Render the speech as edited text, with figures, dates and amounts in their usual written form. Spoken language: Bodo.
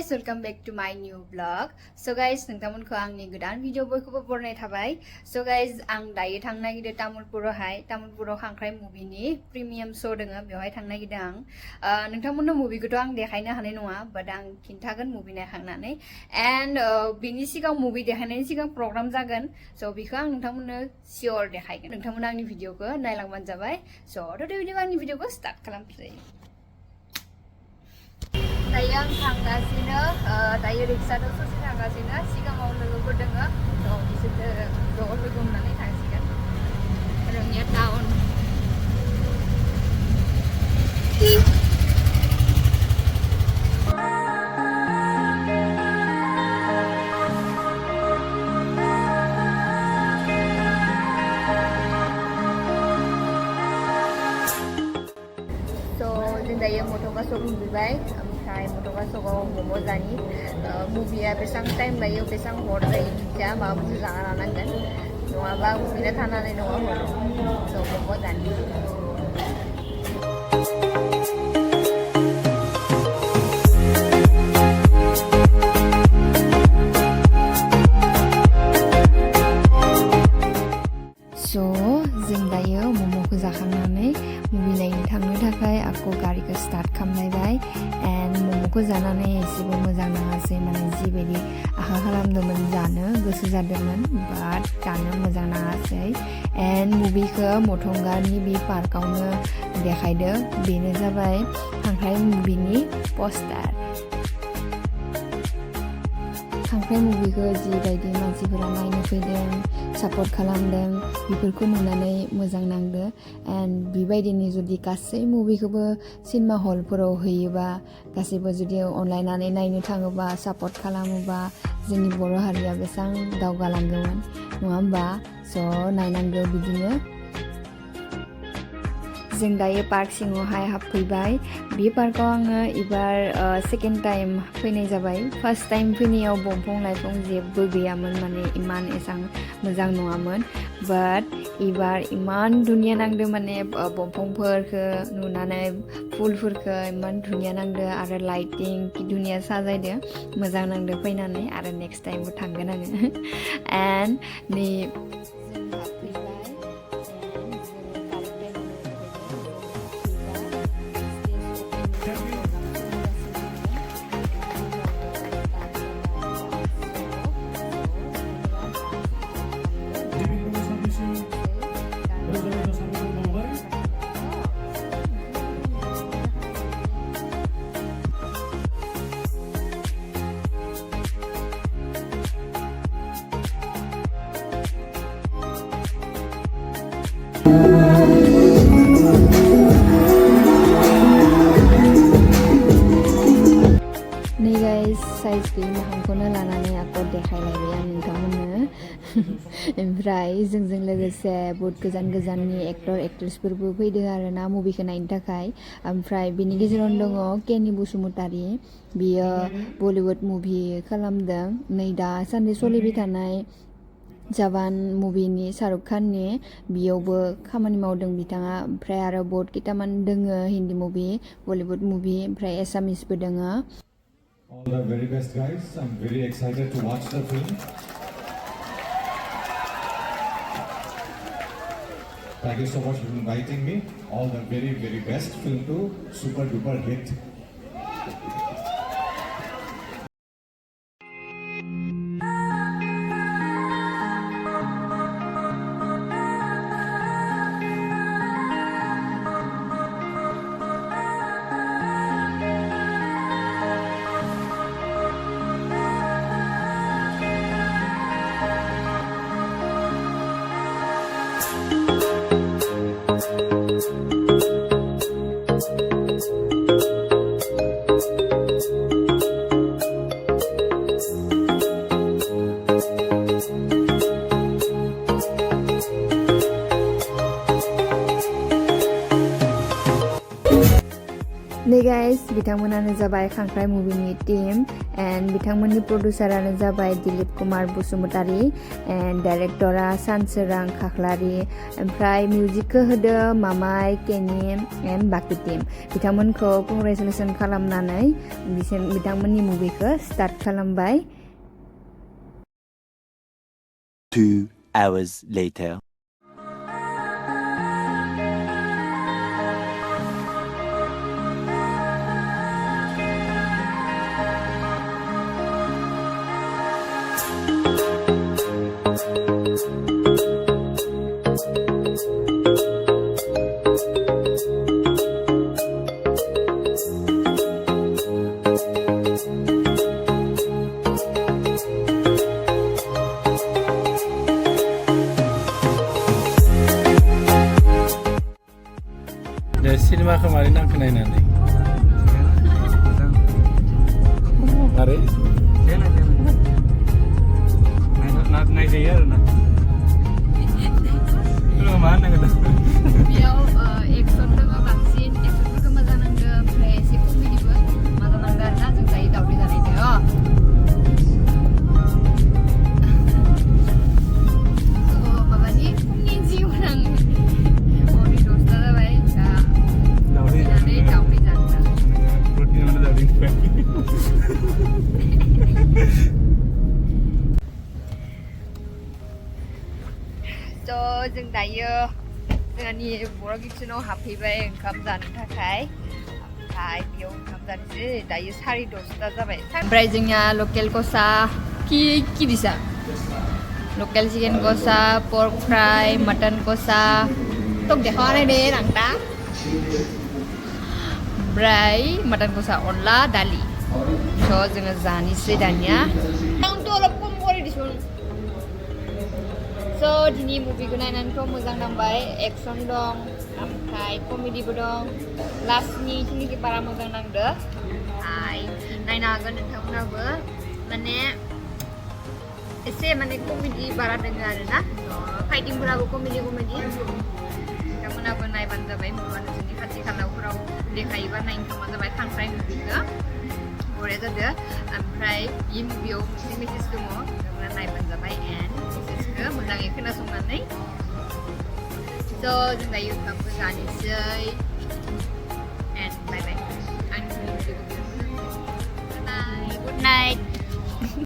guys, welcome back to my new vlog. So guys, नोंथांमोनखौ आंनि गोदान भिडिअ बयखौबो बरायनाय थाबाय. So guys, आं दायो थांनो नागिरदों तामुलपुराव खांख्राइ मुभिनि प्रिमियाम शो दङो बेवहाय थांनो नागिरदों आं. नोंथांमोननो मुभिखौथ' आं देखायनो हानाय नङा, बाट आं खिन्थागोन मुभि नायखांनानै. एन्ड बिनि सिगां मुभि देखायनायनि सिगां प्रग्राम जागोन. स' बेखौ आं नोंथांमोननो सियर देखायगोन. नोंथांमोना आंनि भिडिअखौ नायलांबानो जाबाय. स' थ' आंनि भिडिअखौ स्टार्ट खालामसै. दायो आं थांगासिनो, दायो रिक्साजों ससे थांगासिनो. सिगाङाव लोगोफोर दोङो, थ' बिसोरजों ज' लोगो हमनानै थांसिगोन रङिया टाउन. जों दायो मटका सक मोनफैबाय. ओमफ्राय मटका सकाव मम' जानि. मुभिया बेसेबां टाइम लायो बेसेबां हर जायो मिथिया, माबा मोनसे जाना लानांगोन नङाबा उखैना थानानै नङा हर. स' मम' जानि. So, जों दायो मम'खौ जाखांनानै मुभि नायनो थांनो थाखाय आंखौ गारिखौ स्टार्ट खालामलायबाय. एन्ड मम'खौ जानानै एसेबो मोजां नाङासै, माने जिबायदि आखा खालामदोंमोन जानो गोसो जादोंमोन, बाट जानो मोजां नाङासै. एन्ड मुभिखौ मथंगानि बे पार्कआवनो देखायदों. बेनो जाबाय खांख्राइ मुभिनि पस्टार. खांख्राइ मुभिखौ जिबायदि मानसिफोरा नायनो फैदों, सापर्ट खालामदों, बेफोरखौ नुनानै मोजां नांदो. एन्ड बेबायदिनो जुदि गासै मुभिखौबो सिनेमा हलफोराव होयोबा, गासैबो जुदि अनलायनानै नायनो थाङोबा, सापर्ट खालामोबा, जोंनि बर' हारिया बेसेबां दावगालांगौमोन नङा होमबा? स' नायनांगौ बिदिनो. जों दायो पार्क सिङावहाय हाबफैबाय. बे पार्कआव आङो एबार सेकेन्ड टाइम फैनाय जाबाय. फार्स्ट टाइम फैनायाव दंफां लाइफां जेबो गैयामोन, माने इमान एसां मोजां नङामोन. बाट एबार इमान धुनिया नांदो, माने दंफांफोरखौ नुनानै फुलफोरखौ इमान धुनिया नांदो आरो लाइटिं कि धुनिया साजायदो. मोजां नांदो फैनानै, आरो नेक्स्ट टाइमबो थांगोन आङो. एन्ड नै guys, साइज गैयि मोखांखौनो लानानै आंखौ देखायलायबाय आं नोंथांमोननो. ओमफ्राय जोंजों लोगोसे बहुत गोजान गोजाननि एक्टर एक्ट्रेसफोरबो फैदों आरो ना मुभिखौ नायनो थाखाय. ओमफ्राय बिनि गेजेरावनो दङ केनि बसुमतारी. बियो बलिउड मुभि खालामदों. नै दासान्दि सोलिबाय थानाय जवान मुभिनि शाहरुख खाननि बेयावबो खामानि मावदों बिथाङा. ओमफ्राय आरो बहुत खिथामान दोङो हिन्दी मुभि, बलिउड मुभि, ओमफ्राय एसामिसबो दोङो. All the very best, guys. I'm very excited to watch the film. Thank you so much for inviting me. All the very, very best. Film to super duper hit. नै गाइस, बिथांमोनानो जाबाय खांख्राइ मुभिनि टीम. and बिथांमोननि प्रडिउसारानो जाबाय दिलीप कुमार बसुमतारी and डाइरेक्टरा सानसोरां खाख्लारि ओमफ्राय मिउजिकखौ होदो मामाय केनि and बाकी टीम बिथांमोनखौ कंग्रेचुलेसन खालामनानै बिथांमोननि मुभिखौ स्टार्ट खालामबाय 2 hours later. सिनेमाखौ मारै नांखो नायनानै मारै नायजायो आरो ना मा होननांगौ बेयाव एक्सन दङ बांसिन एक्सनफोरखौ मोजां नांदो ओमफ्राय एसे कमेडिबो मोजां नांदो आरोना जों दायो दावदै जानायदो माबानि फुंनि जिउन आं हरनि 10ता जाबाय दा दावदै जानो प्रटिनावनो दावदै जों दायो जोंनि बर' किचेनाव हाबफैबाय ओंखाम जानो थाखाय ओमफ्राय बेयाव ओंखाम जानोसै दायो 10:30 जाबाय ओमफ्राय जोंनिया लकेल कसा कि दिसा लकेल चिकेन कसा पर्क फ्राई मटन कसा tok देखानाय दे रांता ओमफ्राय मटन कसा अनला दालि स' जोङो जानोसै दानिया आंथ' अलब खम करे दिसुन So, दिनै मुभिखौ नायनानैथ' मोजां नांबाय एक्सन दं ओमफ्राय कमेडिबो दं लास्टनि खिनिखौ बारा मोजां नांदो नायनो हागोन नोंथांमोनाबो माने एसे माने कमेडि बारा दोङो आरोना फाइटिंफोराबो कमेडि नोंथांमोनाबो नायबानो जाबाय मुवा नोंसोरनि खाथि खालाफोराव देखायोबा नायनो थांबानो जाबाय खांख्राइ मुभिखौ बरिया जादो ओमफ्राय बे मुभियाव मोनसे मेसेज दङ नोंथांमोना नायबानो जाबाय एन्ड मोजाङै खोनासंनानै स' जों दायो ओंखामखौ जानोसै एन्ड बाय बाय आंनि भिडिअखौ गुड नाइट